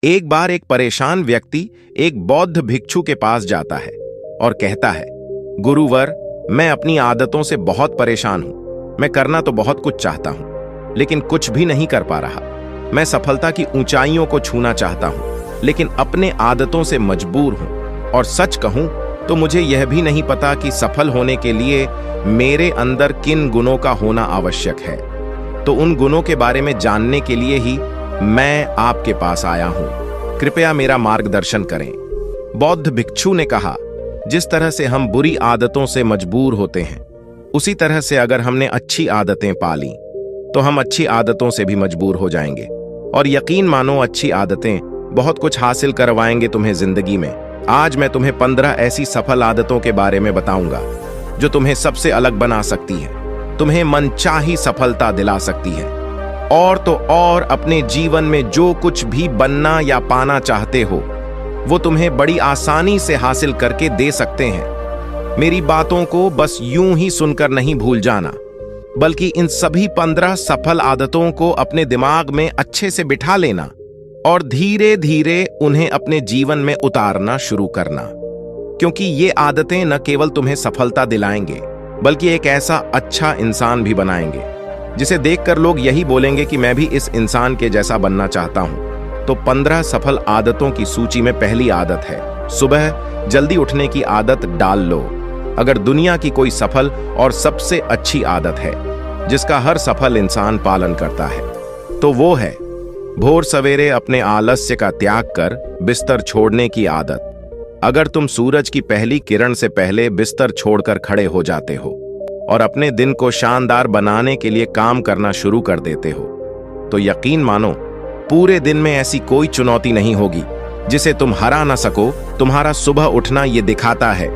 एक बार एक परेशान व्यक्ति एक बौद्ध भिक्षु के पास जाता है और कहता है, गुरुवर, मैं अपनी आदतों से बहुत परेशान हूं। मैं करना तो बहुत कुछ चाहता हूं, लेकिन कुछ भी नहीं कर पा रहा। मैं सफलता की ऊंचाइयों को छूना चाहता हूं, लेकिन अपने आदतों से मजबूर हूं। और सच कहूं तो मुझे यह भी नहीं पता कि सफल होने के लिए मेरे अंदर किन गुणों का होना आवश्यक है। तो उन गुणों के बारे में जानने के लिए ही मैं आपके पास आया हूं। कृपया मेरा मार्गदर्शन करें। बौद्ध भिक्षु ने कहा, जिस तरह से हम बुरी आदतों से मजबूर होते हैं, उसी तरह से अगर हमने अच्छी आदतें पाली तो हम अच्छी आदतों से भी मजबूर हो जाएंगे। और यकीन मानो, अच्छी आदतें बहुत कुछ हासिल करवाएंगे तुम्हें जिंदगी में। आज मैं तुम्हें 15 ऐसी सफल आदतों के बारे में बताऊंगा जो तुम्हें सबसे अलग बना सकती है, तुम्हें मनचाही सफलता दिला सकती है, और तो और अपने जीवन में जो कुछ भी बनना या पाना चाहते हो वो तुम्हें बड़ी आसानी से हासिल करके दे सकते हैं। मेरी बातों को बस यूं ही सुनकर नहीं भूल जाना, बल्कि इन सभी 15 सफल आदतों को अपने दिमाग में अच्छे से बिठा लेना और धीरे धीरे उन्हें अपने जीवन में उतारना शुरू करना। क्योंकि ये आदतें न केवल तुम्हें सफलता दिलाएंगे, बल्कि एक ऐसा अच्छा इंसान भी बनाएंगे जिसे देखकर लोग यही बोलेंगे कि मैं भी इस इंसान के जैसा बनना चाहता हूं। तो 15 सफल आदतों की सूची में पहली आदत है, सुबह जल्दी उठने की आदत डाल लो। अगर दुनिया की कोई सफल और सबसे अच्छी आदत है जिसका हर सफल इंसान पालन करता है, तो वो है भोर सवेरे अपने आलस्य का त्याग कर बिस्तर छोड़ने की आदत। अगर तुम सूरज की पहली किरण से पहले बिस्तर छोड़कर खड़े हो जाते हो और अपने दिन को शानदार बनाने के लिए काम करना शुरू कर देते हो, तो यकीन मानो, पूरे दिन में ऐसी कोई चुनौती नहीं होगी जिसे तुम हरा ना सको। तुम्हारा सुबह उठना ये दिखाता है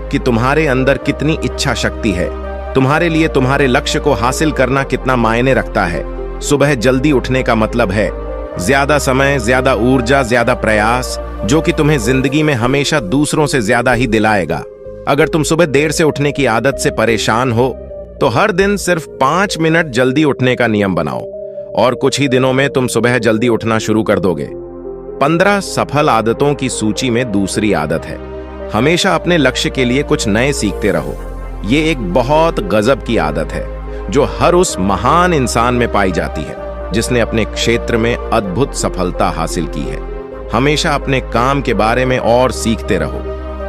कि तुम्हारे अंदर कितनी इच्छा शक्ति है, तुम्हारे लिए तुम्हारे लक्ष्य को हासिल करना कितना मायने रखता है। सुबह जल्दी उठने का मतलब है ज्यादा समय, ज्यादा ऊर्जा, ज्यादा प्रयास, जो कि तुम्हें जिंदगी में हमेशा दूसरों से ज्यादा ही दिलाएगा। अगर तुम सुबह देर से उठने की आदत से परेशान हो तो हर दिन सिर्फ 5 मिनट जल्दी उठने का नियम बनाओ और कुछ ही दिनों में तुम सुबह जल्दी उठना शुरू कर दोगे। 15 सफल आदतों की सूची में दूसरी आदत है, हमेशा अपने लक्ष्य के लिए कुछ नए सीखते रहो। ये एक बहुत गजब की आदत है जो हर उस महान इंसान में पाई जाती है जिसने अपने क्षेत्र में अद्भुत सफलता हासिल की है। हमेशा अपने काम के बारे में और सीखते रहो।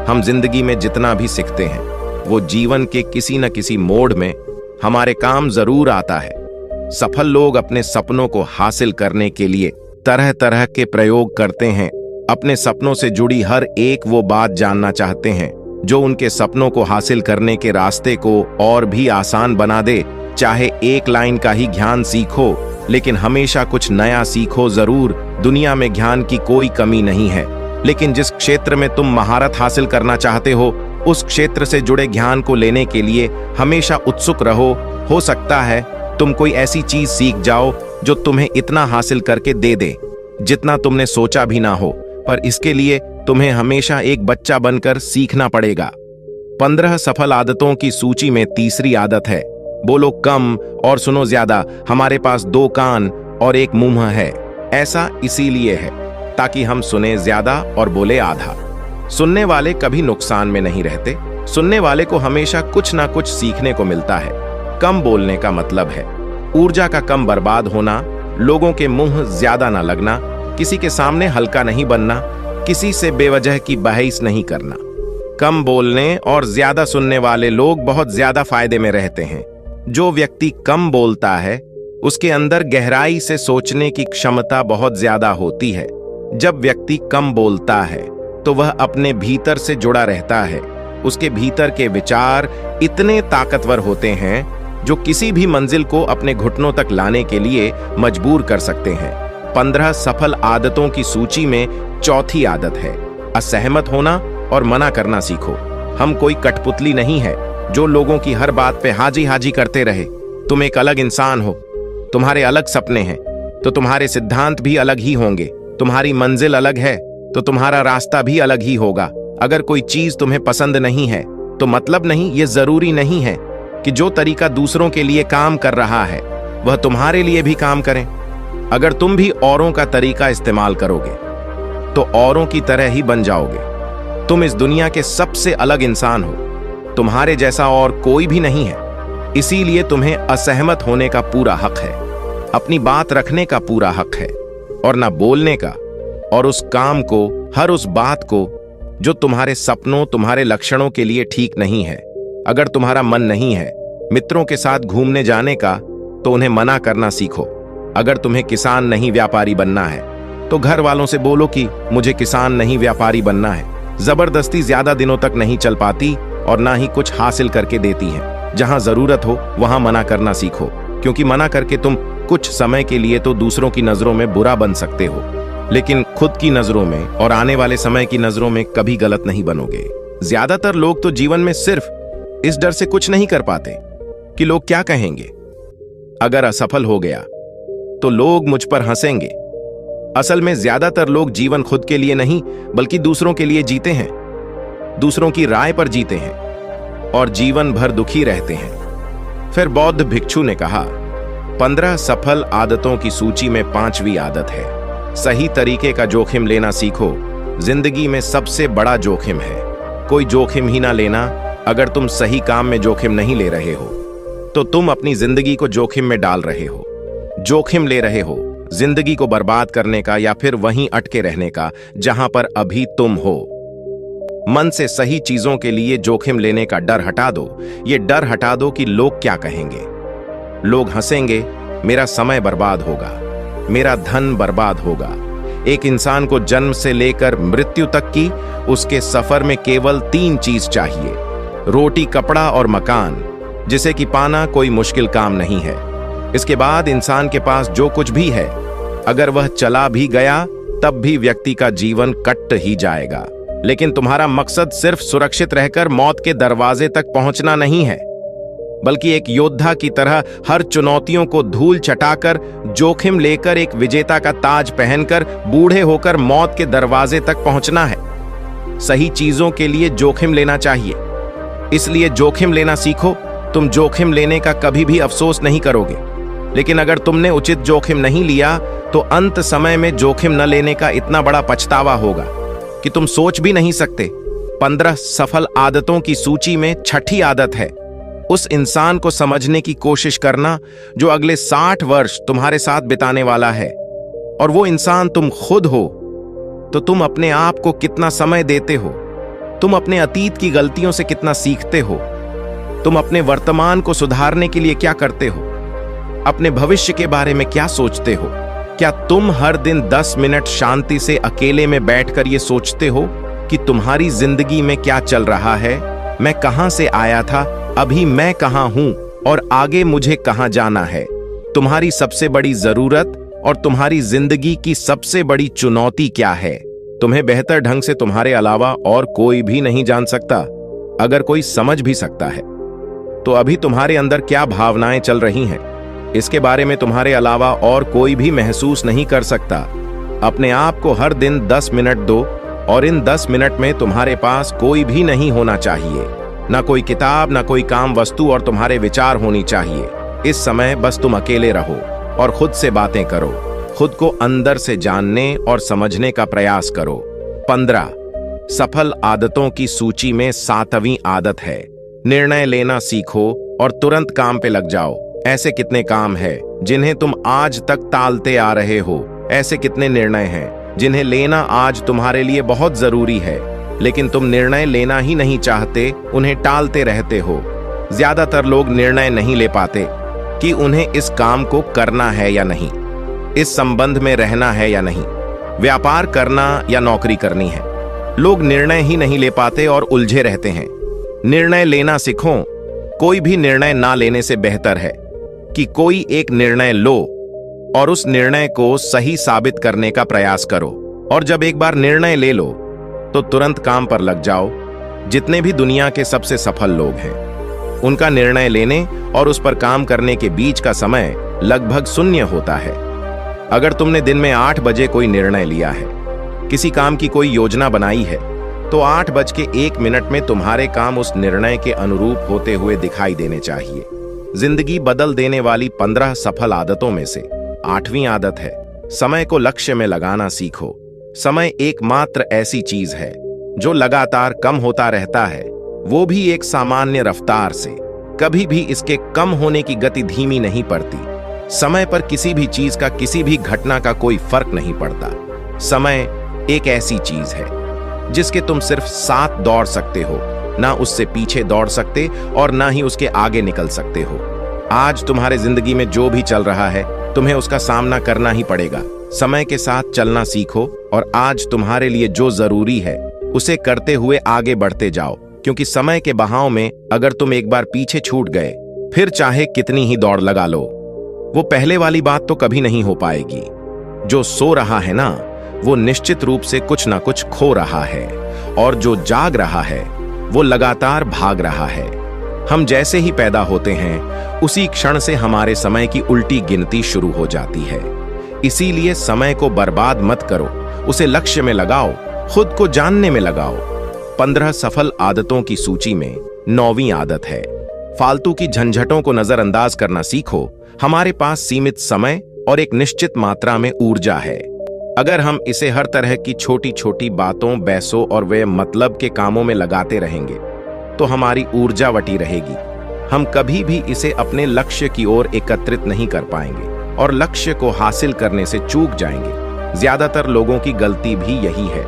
हम जिंदगी में जितना भी सीखते हैं वो जीवन के किसी न किसी मोड़ में हमारे काम जरूर आता है। सफल लोग अपने सपनों को हासिल करने के लिए तरह तरह के प्रयोग करते हैं। अपने सपनों से जुड़ी हर एक वो बात जानना चाहते हैं जो उनके सपनों को हासिल करने के रास्ते को और भी आसान बना दे। चाहे एक लाइन का ही ज्ञान सीखो, लेकिन हमेशा कुछ नया सीखो जरूर। दुनिया में ज्ञान की कोई कमी नहीं है, लेकिन जिस क्षेत्र में तुम महारत हासिल करना चाहते हो उस क्षेत्र से जुड़े ज्ञान को लेने के लिए हमेशा उत्सुक रहो। हो सकता है तुम कोई ऐसी चीज सीख जाओ जो तुम्हें इतना हासिल करके दे दे जितना तुमने सोचा भी ना हो, पर इसके लिए तुम्हें हमेशा एक बच्चा बनकर सीखना पड़ेगा। 15 सफल आदतों की सूची में तीसरी आदत है, बोलो कम और सुनो ज्यादा। हमारे पास 2 कान और 1 मुंह है। ऐसा इसीलिए है ताकि हम सुने ज्यादा और बोले आधा। सुनने वाले कभी नुकसान में नहीं रहते। सुनने वाले को हमेशा कुछ ना कुछ सीखने को मिलता है। कम बोलने का मतलब है ऊर्जा का कम बर्बाद होना, लोगों के मुंह ज्यादा ना लगना, किसी के सामने हल्का नहीं बनना, किसी से बेवजह की बहस नहीं करना। कम बोलने और ज्यादा सुनने वाले लोग बहुत ज्यादा फायदे में रहते हैं। जो व्यक्ति कम बोलता है उसके अंदर गहराई से सोचने की क्षमता बहुत ज्यादा होती है। जब व्यक्ति कम बोलता है तो वह अपने भीतर से जुड़ा रहता है। उसके भीतर के विचार इतने ताकतवर होते हैं जो किसी भी मंजिल को अपने घुटनों तक लाने के लिए मजबूर कर सकते हैं। 15 सफल आदतों की सूची में चौथी आदत है, असहमत होना और मना करना सीखो। हम कोई कठपुतली नहीं है जो लोगों की हर बात पे हाजी हाजी करते रहे। तुम एक अलग इंसान हो, तुम्हारे अलग सपने हैं, तो तुम्हारे सिद्धांत भी अलग ही होंगे। तुम्हारी मंजिल अलग है तो तुम्हारा रास्ता भी अलग ही होगा। अगर कोई चीज तुम्हें पसंद नहीं है तो मतलब नहीं, ये जरूरी नहीं है कि जो तरीका दूसरों के लिए काम कर रहा है वह तुम्हारे लिए भी काम करें। अगर तुम भी औरों का तरीका इस्तेमाल करोगे तो औरों की तरह ही बन जाओगे। तुम इस दुनिया के सबसे अलग इंसान हो। तुम्हारे जैसा और कोई भी नहीं है। इसीलिए तुम्हें असहमत होने का पूरा हक है, अपनी बात रखने का पूरा हक है, और ना बोलने का, और उस काम को, हर उस बात को जो तुम्हारे सपनों, तुम्हारे लक्षणों के लिए ठीक नहीं है। अगर तुम्हारा मन नहीं है मित्रों के साथ घूमने जाने का, तो उन्हें मना करना सीखो। अगर तुम्हें किसान नहीं व्यापारी बनना है, तो घर वालों से बोलो कि मुझे किसान नहीं व्यापारी बनना है। जबरदस्ती ज्यादा दिनों तक नहीं चल पाती और ना ही कुछ हासिल करके देती है। जहां जरूरत हो वहां मना करना सीखो, क्योंकि मना करके तुम कुछ समय के लिए तो दूसरों की नजरों में बुरा बन सकते हो, लेकिन खुद की नजरों में और आने वाले समय की नजरों में कभी गलत नहीं बनोगे। ज्यादातर लोग तो जीवन में सिर्फ इस डर से कुछ नहीं कर पाते कि लोग क्या कहेंगे। अगर असफल हो गया तो लोग मुझ पर हंसेंगे। असल में ज्यादातर लोग जीवन खुद के लिए नहीं बल्कि दूसरों के लिए जीते हैं, दूसरों की राय पर जीते हैं और जीवन भर दुखी रहते हैं। फिर बौद्ध भिक्षु ने कहा, 15 सफल आदतों की सूची में 5वीं आदत है, सही तरीके का जोखिम लेना सीखो। जिंदगी में सबसे बड़ा जोखिम है कोई जोखिम ही ना लेना। अगर तुम सही काम में जोखिम नहीं ले रहे हो तो तुम अपनी जिंदगी को जोखिम में डाल रहे हो। जोखिम ले रहे हो जिंदगी को बर्बाद करने का या फिर वहीं अटके रहने का जहां पर अभी तुम हो। मन से सही चीजों के लिए जोखिम लेने का डर हटा दो। ये डर हटा दो कि लोग क्या कहेंगे। लोग हंसेंगे, मेरा समय बर्बाद होगा, मेरा धन बर्बाद होगा। एक इंसान को जन्म से लेकर मृत्यु तक की उसके सफर में केवल 3 चीज चाहिए, रोटी, कपड़ा और मकान, जिसे कि पाना कोई मुश्किल काम नहीं है। इसके बाद इंसान के पास जो कुछ भी है, अगर वह चला भी गया तब भी व्यक्ति का जीवन कट ही जाएगा। लेकिन तुम्हारा मकसद सिर्फ सुरक्षित रहकर मौत के दरवाजे तक पहुंचना नहीं है, बल्कि एक योद्धा की तरह हर चुनौतियों को धूल चटाकर, जोखिम लेकर, एक विजेता का ताज पहनकर, बूढ़े होकर मौत के दरवाजे तक पहुंचना है। सही चीजों के लिए जोखिम लेना चाहिए, इसलिए जोखिम लेना सीखो। तुम जोखिम लेने का कभी भी अफसोस नहीं करोगे। लेकिन अगर तुमने उचित जोखिम नहीं लिया तो अंत समय में जोखिम न लेने का इतना बड़ा पछतावा होगा कि तुम सोच भी नहीं सकते। 15 सफल आदतों की सूची में 6ठी आदत है उस इंसान को समझने की कोशिश करना जो अगले 60 वर्ष तुम्हारे साथ बिताने वाला है, और वो इंसान तुम खुद हो। तो तुम अपने आप को कितना समय देते हो, तुम अपने अतीत की गलतियों से कितना सीखते हो, तुम अपने वर्तमान को सुधारने के लिए क्या करते हो, अपने भविष्य के बारे में क्या सोचते हो। क्या तुम हर दिन 10 मिनट शांति से अकेले में बैठकर ये सोचते हो कि तुम्हारी जिंदगी में क्या चल रहा है, मैं कहां से आया था, अभी मैं कहां हूं और आगे मुझे कहां जाना है। तुम्हारी सबसे बड़ी जरूरत और तुम्हारी जिंदगी की सबसे बड़ी चुनौती क्या है। तुम्हें बेहतर ढंग से तुम्हारे अलावा और कोई भी नहीं जान सकता। अगर कोई समझ भी सकता है तो अभी तुम्हारे अंदर क्या भावनाएं चल रही हैं, इसके बारे में तुम्हारे अलावा और कोई भी महसूस नहीं कर सकता। अपने आप को हर दिन 10 मिनट दो, और इन 10 मिनट में तुम्हारे पास कोई भी नहीं होना चाहिए, ना कोई किताब, ना कोई काम वस्तु, और तुम्हारे विचार होनी चाहिए। इस समय बस तुम अकेले रहो और खुद से बातें करो, खुद को अंदर से जानने और समझने का प्रयास करो। 15 सफल आदतों की सूची में 7वीं आदत है, निर्णय लेना सीखो और तुरंत काम पे लग जाओ। ऐसे कितने काम हैं जिन्हें तुम आज तक टालते आ रहे हो। ऐसे कितने निर्णय हैं जिन्हें लेना आज तुम्हारे लिए बहुत जरूरी है, लेकिन तुम निर्णय लेना ही नहीं चाहते, उन्हें टालते रहते हो। ज्यादातर लोग निर्णय नहीं ले पाते कि उन्हें इस काम को करना है या नहीं, इस संबंध में रहना है या नहीं, व्यापार करना या नौकरी करनी है। लोग निर्णय ही नहीं ले पाते और उलझे रहते हैं। निर्णय लेना सीखो। कोई भी निर्णय ना लेने से बेहतर है कि कोई एक निर्णय लो और उस निर्णय को सही साबित करने का प्रयास करो। और जब एक बार निर्णय ले लो तो तुरंत काम पर लग जाओ। जितने भी दुनिया के सबसे सफल लोग हैं, उनका निर्णय लेने और उस पर काम करने के बीच का समय लगभग 0 होता है। अगर तुमने दिन में 8 बजे कोई निर्णय लिया है, किसी काम की कोई योजना बनाई है, तो 8:01 में तुम्हारे काम उस निर्णय के अनुरूप होते हुए दिखाई देने चाहिए। जिंदगी बदल देने वाली 15 सफल आदतों में से 8वीं आदत है, समय को लक्ष्य में लगाना सीखो। समय एकमात्र ऐसी चीज है जो लगातार कम होता रहता है, वो भी एक सामान्य रफ्तार से। कभी भी इसके कम होने की गति धीमी नहीं पड़ती। समय पर किसी भी चीज का, किसी भी घटना का कोई फर्क नहीं पड़ता। समय एक ऐसी चीज है जिसके तुम सिर्फ साथ दौड़ सकते हो, ना उससे पीछे दौड़ सकते और ना ही उसके आगे निकल सकते हो। आज तुम्हारे जिंदगी में जो भी चल रहा है, तुम्हें उसका सामना करना ही पड़ेगा। समय के साथ चलना सीखो और आज तुम्हारे लिए जो जरूरी है उसे करते हुए आगे बढ़ते जाओ, क्योंकि समय के बहाव में अगर तुम एक बार पीछे छूट गए, फिर चाहे कितनी ही दौड़ लगा लो, वो पहले वाली बात तो कभी नहीं हो पाएगी। जो सो रहा है ना, वो निश्चित रूप से कुछ ना कुछ खो रहा है, और जो जाग रहा है वो लगातार भाग रहा है। हम जैसे ही पैदा होते हैं, उसी क्षण से हमारे समय की उल्टी गिनती शुरू हो जाती है। इसीलिए समय को बर्बाद मत करो, उसे लक्ष्य में लगाओ, खुद को जानने में लगाओ। 15 सफल आदतों की सूची में 9वीं आदत है, फालतू की झंझटों को नजरअंदाज करना सीखो। हमारे पास सीमित समय और एक निश्चित मात्रा में ऊर्जा है। अगर हम इसे हर तरह की छोटी छोटी बातों, बहसों और वे मतलब के कामों में लगाते रहेंगे, तो हमारी ऊर्जा वटी रहेगी। हम कभी भी इसे अपने लक्ष्य की ओर एकत्रित नहीं कर पाएंगे और लक्ष्य को हासिल करने से चूक जाएंगे। ज्यादातर लोगों की गलती भी यही है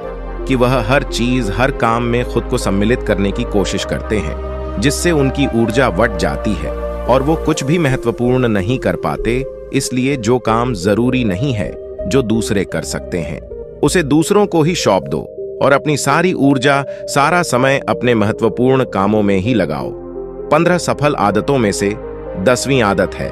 कि वह हर चीज, हर काम में खुद को सम्मिलित करने की कोशिश करते हैं, जिससे उनकी ऊर्जा वट जाती है और वो कुछ भी महत्वपूर्ण नहीं कर पाते। इसलिए जो काम जरूरी नहीं है, जो दूसरे कर सकते हैं, उसे दूसरों को ही सौंप दो और अपनी सारी ऊर्जा, सारा समय अपने महत्वपूर्ण कामों में ही लगाओ। 15 सफल आदतों में से 10वीं आदत है,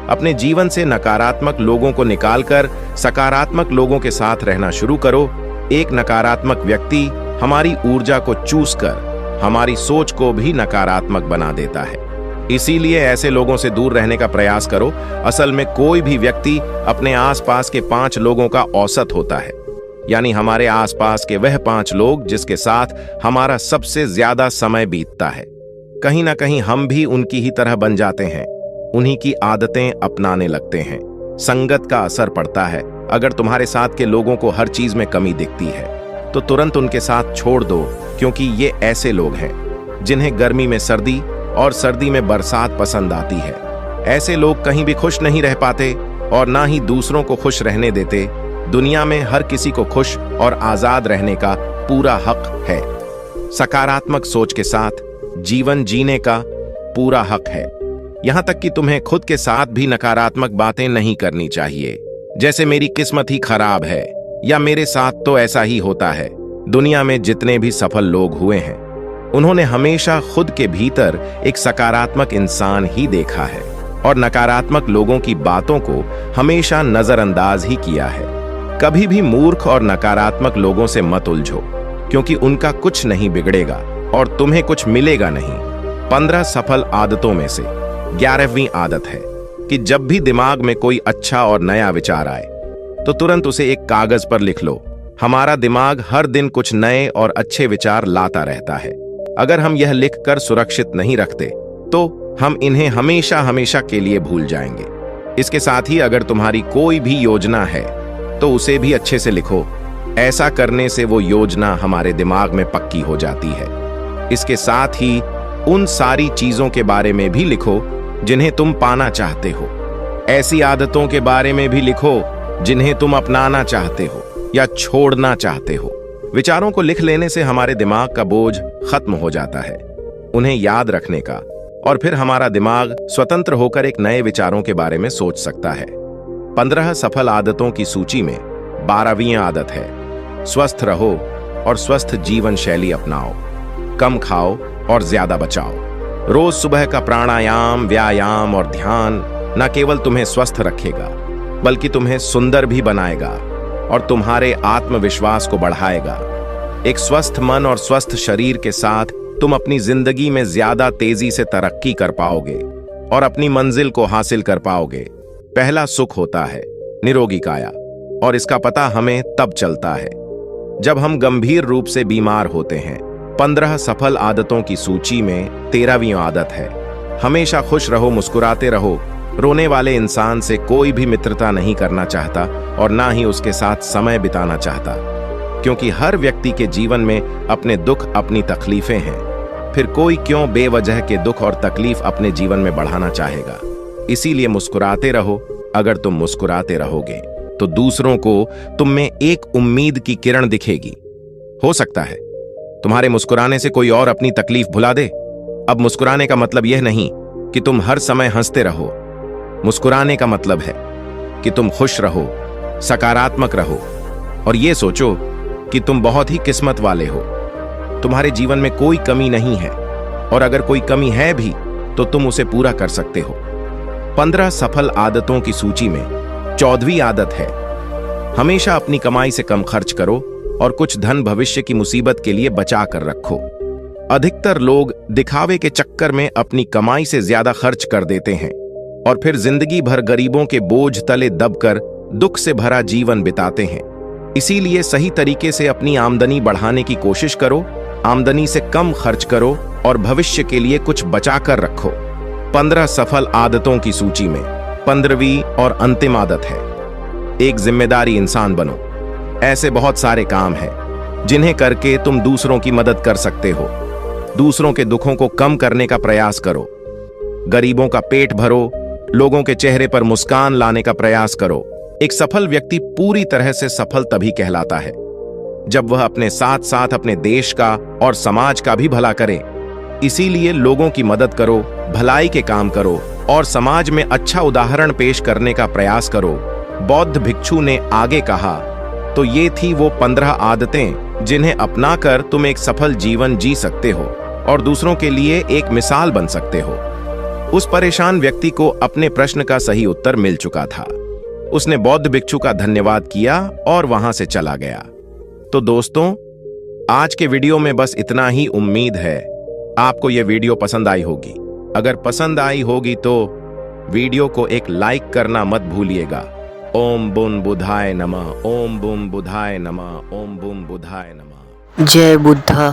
अपने जीवन से नकारात्मक लोगों को निकालकर सकारात्मक लोगों के साथ रहना शुरू करो। एक नकारात्मक व्यक्ति हमारी ऊर्जा को चूस कर हमारी सोच को भी नकारात्मक बना देता है। इसीलिए ऐसे लोगों से दूर रहने का प्रयास करो। असल में कोई भी व्यक्ति अपने आसपास के 5 लोगों का औसत होता है, यानी हमारे आसपास के वह 5 लोग जिसके साथ हमारा सबसे ज्यादा समय बीतता है। कहीं ना कहीं हम भी उनकी ही तरह बन जाते हैं, उन्हीं की आदतें अपनाने लगते हैं। संगत का असर पड़ता है। अगर तुम्हारे साथ के लोगों को हर चीज में कमी दिखती है, तो तुरंत उनके साथ छोड़ दो, क्योंकि ये ऐसे लोग हैं जिन्हें गर्मी में सर्दी और सर्दी में बरसात पसंद आती है। ऐसे लोग कहीं भी खुश नहीं रह पाते और ना ही दूसरों को खुश रहने देते। दुनिया में हर किसी को खुश और आजाद रहने का पूरा हक है। सकारात्मक सोच के साथ जीवन जीने का पूरा हक है। यहां तक कि तुम्हें खुद के साथ भी नकारात्मक बातें नहीं करनी चाहिए, जैसे मेरी किस्मत ही खराब है या मेरे साथ तो ऐसा ही होता है। दुनिया में जितने भी सफल लोग हुए हैं, उन्होंने हमेशा खुद के भीतर एक सकारात्मक इंसान ही देखा है और नकारात्मक लोगों की बातों को हमेशा नजरअंदाज ही किया है। कभी भी मूर्ख और नकारात्मक लोगों से मत उलझो, क्योंकि उनका कुछ नहीं बिगड़ेगा और तुम्हें कुछ मिलेगा नहीं। 15 सफल आदतों में से 11वीं आदत है कि जब भी दिमाग में कोई अच्छा और नया विचार आए, तो तुरंत उसे एक कागज पर लिख लो। हमारा दिमाग हर दिन कुछ नए और अच्छे विचार लाता रहता है। अगर हम यह लिखकर सुरक्षित नहीं रखते, तो हम इन्हें हमेशा हमेशा के लिए भूल जाएंगे। इसके साथ ही अगर तुम्हारी कोई भी योजना है, तो उसे भी अच्छे से लिखो। ऐसा करने से वो योजना हमारे दिमाग में पक्की हो जाती है। इसके साथ ही उन सारी चीजों के बारे में भी लिखो जिन्हें तुम पाना चाहते हो। ऐसी आदतों के बारे में भी लिखो जिन्हें तुम अपनाना चाहते हो या छोड़ना चाहते हो। विचारों को लिख लेने से हमारे दिमाग का बोझ खत्म हो जाता है, उन्हें याद रखने का, और फिर हमारा दिमाग स्वतंत्र होकर एक नए विचारों के बारे में सोच सकता है। 15 सफल आदतों की सूची में 12वीं आदत है, स्वस्थ रहो और स्वस्थ जीवन शैली अपनाओ। कम खाओ और ज्यादा बचाओ। रोज सुबह का प्राणायाम, व्यायाम और ध्यान न केवल तुम्हें स्वस्थ रखेगा, बल्कि तुम्हें सुंदर भी बनाएगा और तुम्हारे आत्मविश्वास को बढ़ाएगा। एक स्वस्थ मन और स्वस्थ शरीर के साथ तुम अपनी जिंदगी में ज्यादा तेजी से तरक्की कर पाओगे और अपनी मंजिल को हासिल कर पाओगे। पहला सुख होता है निरोगी काया, और इसका पता हमें तब चलता है जब हम गंभीर रूप से बीमार होते हैं। 15 सफल आदतों की सूची में 13वीं आदत है, हमेशा खुश रहो, मुस्कुराते रहो। रोने वाले इंसान से कोई भी मित्रता नहीं करना चाहता और ना ही उसके साथ समय बिताना चाहता। क्योंकि हर व्यक्ति के जीवन में अपने दुख, अपनी तकलीफें हैं। फिर कोई क्यों बेवजह के दुख और तकलीफ अपने जीवन में बढ़ाना चाहेगा। इसीलिए मुस्कुराते रहो। अगर तुम मुस्कुराते रहोगे तो दूसरों को तुम में एक उम्मीद की किरण दिखेगी। हो सकता है तुम्हारे मुस्कुराने से कोई और अपनी तकलीफ भुला दे। अब मुस्कुराने का मतलब यह नहीं कि तुम हर समय हंसते रहो। मुस्कुराने का मतलब है कि तुम खुश रहो, सकारात्मक रहो और ये सोचो कि तुम बहुत ही किस्मत वाले हो। तुम्हारे जीवन में कोई कमी नहीं है और अगर कोई कमी है भी तो तुम उसे पूरा कर सकते हो। 15 सफल आदतों की सूची में 14वीं आदत है, हमेशा अपनी कमाई से कम खर्च करो और कुछ धन भविष्य की मुसीबत के लिए बचा कर रखो। अधिकतर लोग दिखावे के चक्कर में अपनी कमाई से ज्यादा खर्च कर देते हैं और फिर जिंदगी भर गरीबों के बोझ तले दबकर दुख से भरा जीवन बिताते हैं। इसीलिए सही तरीके से अपनी आमदनी बढ़ाने की कोशिश करो, आमदनी से कम खर्च करो और भविष्य के लिए कुछ बचा कर रखो। 15 सफल आदतों की सूची में 15वीं और अंतिम आदत है, एक जिम्मेदारी इंसान बनो। ऐसे बहुत सारे काम हैं जिन्हें करके तुम दूसरों की मदद कर सकते हो। दूसरों के दुखों को कम करने का प्रयास करो, गरीबों का पेट भरो, लोगों के चेहरे पर मुस्कान लाने का प्रयास करो। एक सफल व्यक्ति पूरी तरह से सफल तभी कहलाता है जब वह अपने साथ साथ अपने देश का और समाज का भी भला करे। इसीलिए लोगों की मदद करो, भलाई के काम करो और समाज में अच्छा उदाहरण पेश करने का प्रयास करो। बौद्ध भिक्षु ने आगे कहा, तो ये थी वो 15 आदतें जिन्हें अपनाकर तुम एक सफल जीवन जी सकते हो और दूसरों के लिए एक मिसाल बन सकते हो। उस परेशान व्यक्ति को अपने प्रश्न का सही उत्तर मिल चुका था। उसने बौद्ध भिक्षु का धन्यवाद किया और वहां से चला गया। तो दोस्तों, आज के वीडियो में बस इतना ही। उम्मीद है आपको यह वीडियो पसंद आई होगी। अगर पसंद आई होगी तो वीडियो को एक लाइक करना मत भूलिएगा। ओम बुन बुधाय नमः, ओम बुम बुधाय नमः, ओम बुम बुधाय नमः। जय बुद्धा।